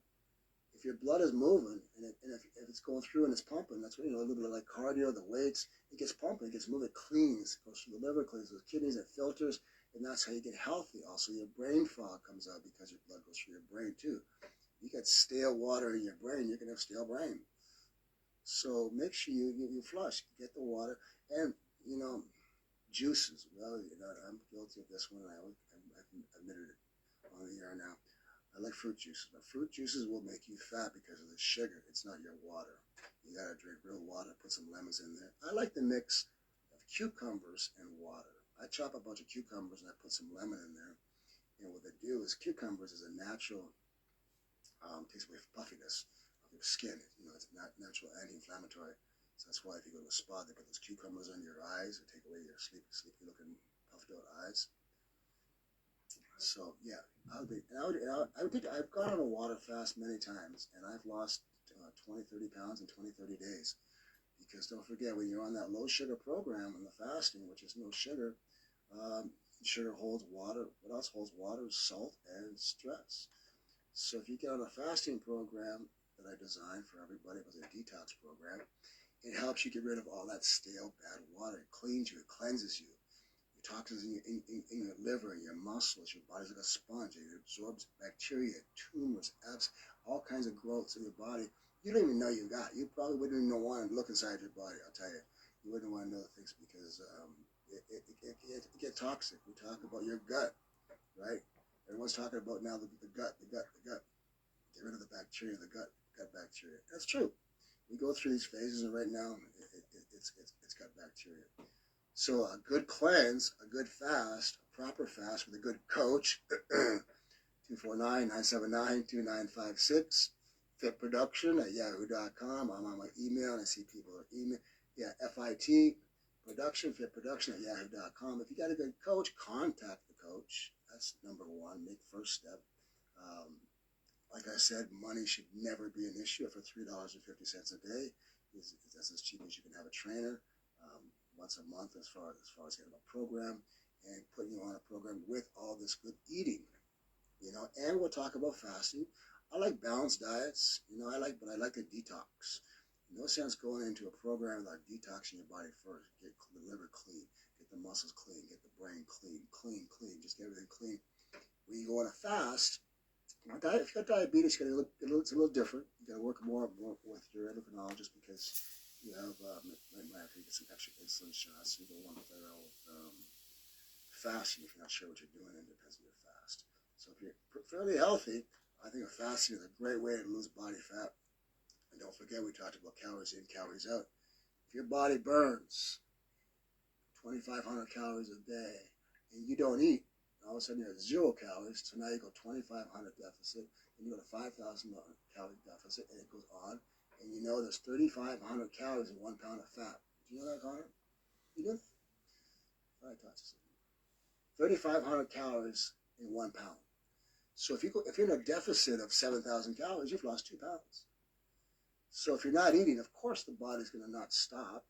If your blood is moving, and if it's going through and it's pumping, that's what, a little bit like cardio, the weights, it gets pumping, it gets moving, it cleans, it goes through the liver, cleans the kidneys, it filters, and that's how you get healthy. Also, your brain fog comes out because your blood goes through your brain too. You got stale water in your brain, you're going to have stale brain. So make sure you flush, get the water, and juices. Well, I'm guilty of this one. I've admitted it on the air now. I like fruit juices, but fruit juices will make you fat because of the sugar. It's not your water. You gotta drink real water. Put some lemons in there. I like the mix of cucumbers and water. I chop a bunch of cucumbers and I put some lemon in there. And what they do is cucumbers is a natural takes away puffiness of your skin. It's not natural anti-inflammatory. So that's why if you go to a spa, they put those cucumbers on your eyes and take away your sleepy looking puffed out eyes. So yeah, I've gone on a water fast many times, and I've lost 20, 30 pounds in 20, 30 days. Because don't forget, when you're on that low sugar program and the fasting, which is no sugar, sugar holds water. What else holds water is salt and stress. So if you get on a fasting program that I designed for everybody, it was a detox program, it helps you get rid of all that stale, bad water. It cleans you, it cleanses you. Your toxins in your liver, in your muscles, your body's like a sponge. It absorbs bacteria, tumors, abs, all kinds of growths in your body. You don't even know you got. You probably wouldn't even want to look inside your body, I'll tell you. You wouldn't want to know the things because it get toxic. We talk about your gut, right? Everyone's talking about now the gut, the gut, the gut. Get rid of the bacteria, the gut bacteria. That's true. We go through these phases, and right now it's gut bacteria. So a good cleanse, a good fast, a proper fast with a good coach, 249-979-2956, fitproduction@yahoo.com. I'm on my email, and I see people are email. Yeah, FIT, production, fitproduction@yahoo.com. If you got a good coach, contact the coach. That's number one. Make first step. Like I said, money should never be an issue. For $3.50 a day, that's as cheap as you can have a trainer once a month, as far as getting a program and putting you on a program with all this good eating. And we'll talk about fasting. I like balanced diets, but I like the detox. No sense going into a program without detoxing your body first. Get the liver clean, get the muscles clean, get the brain clean, just get everything clean. When you go on a fast, if you got diabetes, it's a little different. You got to work more with your endocrinologist because you might have to get some extra insulin shots. You don't want to play around with fasting if you're not sure what you're doing, and it depends on your fast. So if you're fairly healthy, I think fasting is a great way to lose body fat. And don't forget, we talked about calories in, calories out. If your body burns 2,500 calories a day and you don't eat, all of a sudden you're at 0 calories. So now you go 2,500 deficit, and you go to 5,000 calorie deficit, and it goes on. And there's 3,500 calories in 1 pound of fat. Do you know that, Connor? You do? All right, talk to something. 3,500 calories in 1 pound. So if you're in a deficit of 7,000 calories, you've lost 2 pounds. So if you're not eating, of course the body's going to not stop.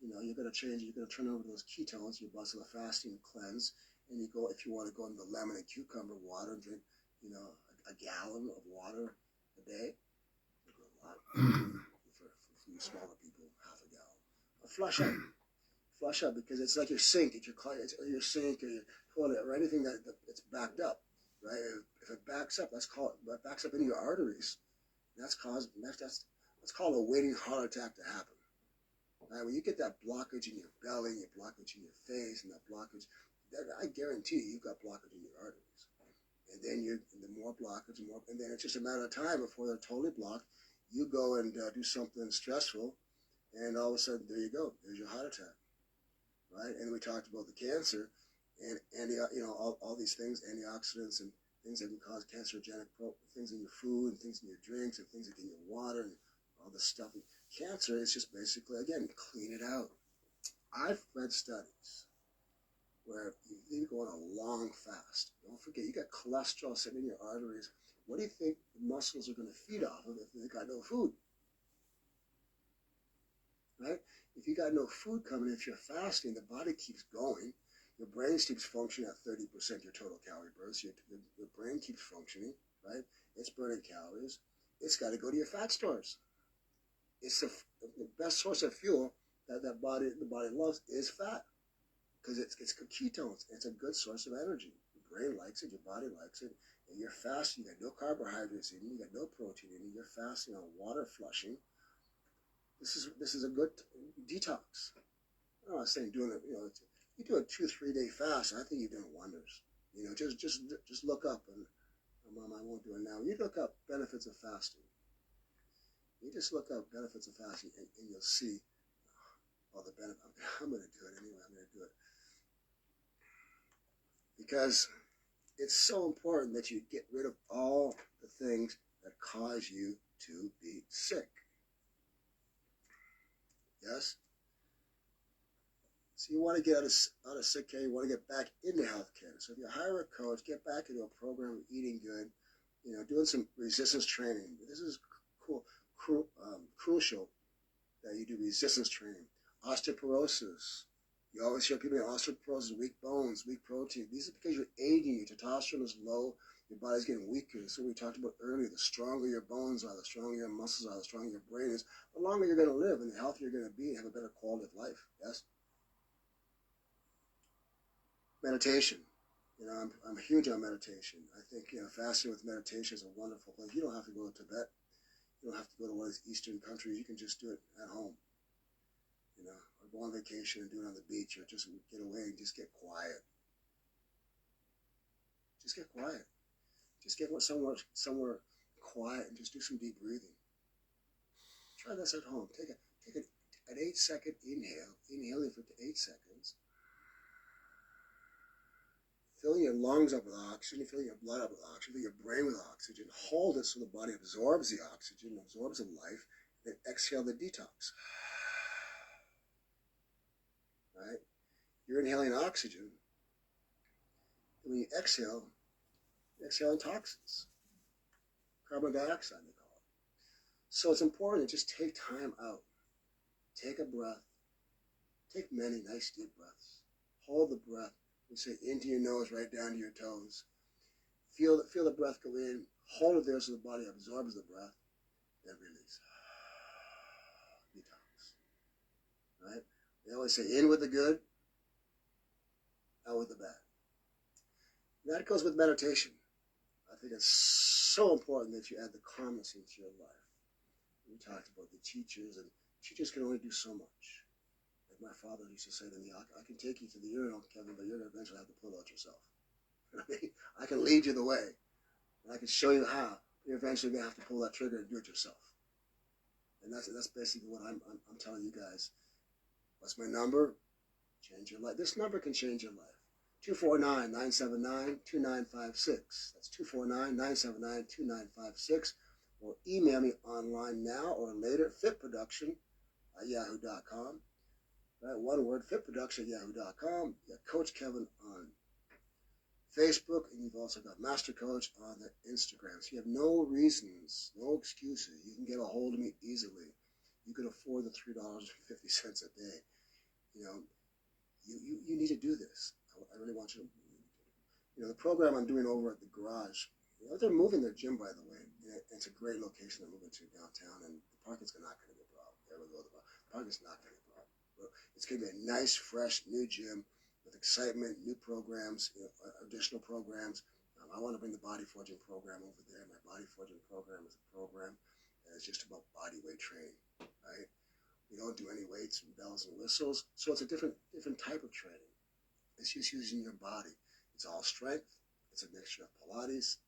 You're going to change. You're going to turn over those ketones. You bust a fasting cleanse, and you go, if you want to go into the lemon and cucumber water and drink, a gallon of water a day. A lot for you smaller people, half a gallon. Flush out because it's like your sink. It's your sink or your toilet or anything that's backed up, right? If it backs up, that backs up into your arteries. That's called a waiting heart attack to happen. Right? When you get that blockage in your belly, your blockage in your face, and that blockage, I guarantee you've got blockage in your arteries. And then the more blockage, and then it's just a matter of time before they're totally blocked. You go and do something stressful, and all of a sudden, there you go. There's your heart attack, right? And we talked about the cancer, and all these things, antioxidants and things that can cause cancerogenic things in your food, and things in your drinks, and things in your water, and all this stuff. And cancer is just basically, again, clean it out. I've read studies where you go on a long fast. Don't forget, you got cholesterol sitting in your arteries. What do you think the muscles are going to feed off of if they got no food? Right? If you got no food coming, if you're fasting, the body keeps going. Your brain keeps functioning at 30% your total calorie burn. So your brain keeps functioning, right? It's burning calories. It's got to go to your fat stores. It's the best source of fuel that the body loves is fat. Because it's ketones. It's a good source of energy. Your brain likes it. Your body likes it. And you're fasting. You got no carbohydrates in you. You got no protein in you. You're fasting on water flushing. This is a good detox. I'm not saying doing it. You do a 2-3 day fast. I think you're doing wonders. Just look up, and Mom, I won't do it now. You look up benefits of fasting. You just look up benefits of fasting, and you'll see all the benefits. I'm going to do it anyway. I'm going to do it. Because it's so important that you get rid of all the things that cause you to be sick. Yes? So you want to get out of sick care, you want to get back into healthcare. So if you hire a coach, get back into a program of eating good, doing some resistance training. This is crucial that you do resistance training. Osteoporosis. You always hear people have osteoporosis, weak bones, weak protein. These are because you're aging. Your testosterone is low. Your body's getting weaker. So we talked about earlier, the stronger your bones are, the stronger your muscles are, the stronger your brain is, the longer you're going to live and the healthier you're going to be and have a better quality of life. Yes? Meditation. I'm huge on meditation. I think fasting with meditation is a wonderful thing. You don't have to go to Tibet. You don't have to go to one of these Eastern countries. You can just do it at home. Or go on vacation and do it on the beach, or just get away and just get quiet. Just get quiet. Just get somewhere quiet and just do some deep breathing. Try this at home. Take an 8-second inhale. Inhaling for 8 seconds. Fill your lungs up with oxygen, fill your blood up with oxygen, fill your brain with oxygen. Hold it so the body absorbs the oxygen, absorbs the life, then exhale the detox. Right? You're inhaling oxygen. And when you exhale, you're exhaling toxins. Carbon dioxide, they call it. So it's important to just take time out. Take a breath. Take many nice deep breaths. Hold the breath. We say into your nose, right down to your toes. Feel the breath go in. Hold it there so the body absorbs the breath. Then release. Detox. Right? They always say in with the good, out with the bad. And that goes with meditation. I think it's so important that you add the calmness into your life. We talked about the teachers, and teachers can only do so much. Like my father used to say to me, I can take you to the urinal, Kevin, but you're going to eventually have to pull out yourself. I can lead you the way, and I can show you how. You're eventually going to have to pull that trigger and do it yourself. And that's basically what I'm telling you guys. What's my number? Change your life. This number can change your life. 249-979-2956. That's 249-979-2956. Or email me online now or later, fitproduction@yahoo.com. Right, one word, fitproduction@yahoo.com. You got Coach Kevin on Facebook, and you've also got Master Coach on the Instagram. So you have no reasons, no excuses. You can get a hold of me easily. You can afford the $3.50 a day. You know, you need to do this. I really want you to, the program I'm doing over at the garage, they're moving their gym, by the way. It's a great location they're moving to downtown, and the parking's not going to be a problem. There we go. The parking's not going to be a problem. It's going to be a nice, fresh, new gym with excitement, new programs, additional programs. I want to bring the body forging program over there. My body forging program is a program that is just about body weight training, right? We don't do any weights and bells and whistles, so it's a different type of training. It's just using your body. It's all strength. It's a mixture of Pilates.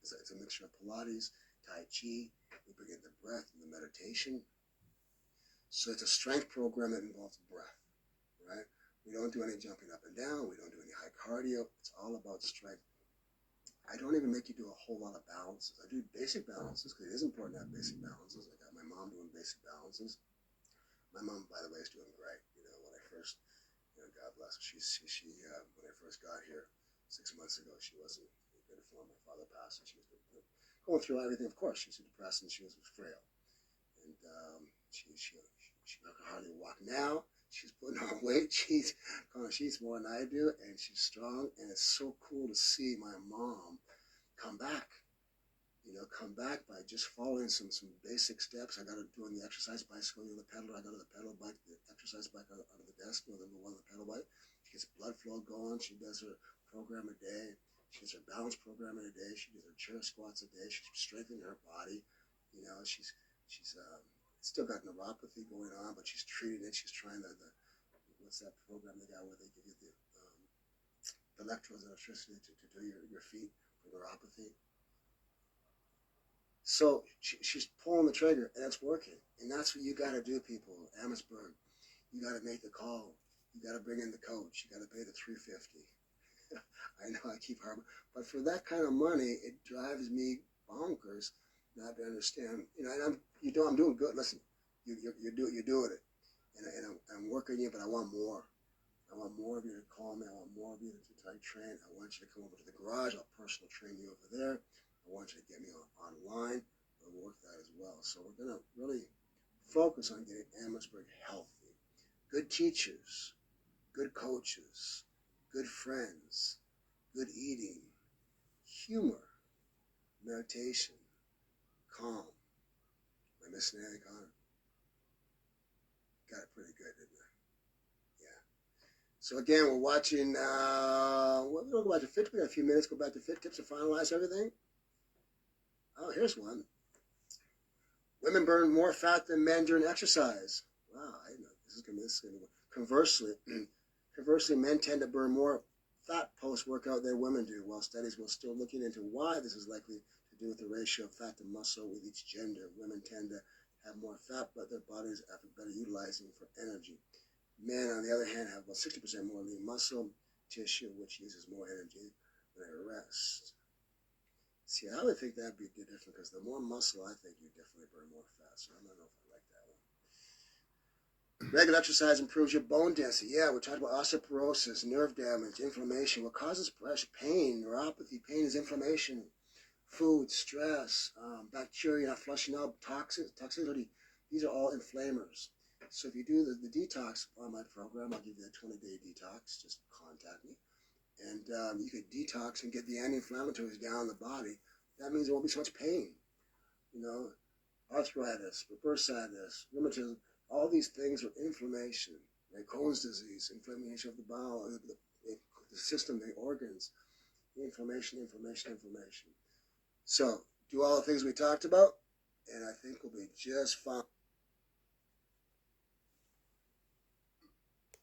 It's a mixture of Pilates, Tai Chi. We bring in the breath and the meditation. So it's a strength program that involves breath, right? We don't do any jumping up and down. We don't do any high cardio. It's all about strength. I don't even make you do a whole lot of balances. I do basic balances because it is important to have basic balances. I got my mom doing basic balances. My mom, by the way, is doing great. When I first, God bless her, she when I first got here 6 months ago, she wasn't in good form. My father passed, and she was going through everything. Of course, she was depressed and she was frail, and she can hardly walk now. She's putting on weight. She's more than I do, and she's strong. And it's so cool to see my mom come back. Come back by just following some basic steps. I got her doing the exercise bicycle, the pedal. I got her the pedal bike, the exercise bike under the desk, the one on the pedal bike. She gets blood flow going. She does her program a day. She does her balance program a day. She does her chair squats a day. She's strengthening her body. She's still got neuropathy going on, but she's treating it. She's trying what's that program they got where they give you the electrodes and electricity to do your feet for neuropathy. So she's pulling the trigger, and it's working. And that's what you got to do, people. Amherstburg, you got to make the call. You got to bring in the coach. You got to pay the $350. I know I keep harping, but for that kind of money, it drives me bonkers not to understand. I'm doing good. Listen, you're doing it, and I'm working you, but I want more. I want more of you to call me. I want more of you to train. I want you to come over to the garage. I'll personal train you over there. I want you to get me online. We'll work that as well. So we're going to really focus on getting Amherstburg healthy. Good teachers, good coaches, good friends, good eating, humor, meditation, calm. Am I missing anything, Connor? Got it pretty good, didn't I? Yeah. So again, we're watching, we're going to go back to Fit. We got a few minutes, go back to Fit Tips to finalize everything. Oh, here's one. Women burn more fat than men during exercise. Wow, I know this is gonna conversely, men tend to burn more fat post-workout than women do, while studies will still looking into why this is likely to do with the ratio of fat to muscle with each gender. Women tend to have more fat, but their bodies are better utilizing for energy. Men, on the other hand, have about 60% more lean muscle tissue, which uses more energy than the rest. See, I would think that'd be different, because the more muscle, I think you definitely burn more fat, so I don't know if I like that one. Regular exercise improves your bone density. Yeah, we're talking about osteoporosis, nerve damage, inflammation. What causes pain, neuropathy? Pain is inflammation. Food, stress, bacteria not flushing out, toxicity. These are all inflammers. So if you do the detox on my program, I'll give you a 20-day detox. Just contact me. And you could detox and get the anti-inflammatories down in the body. That means there won't be so much pain. You know, arthritis, bursitis, rheumatism. All these things are inflammation, like Crohn's disease, inflammation of the bowel, the system, the organs, inflammation. So, do all the things we talked about, and I think we'll be just fine.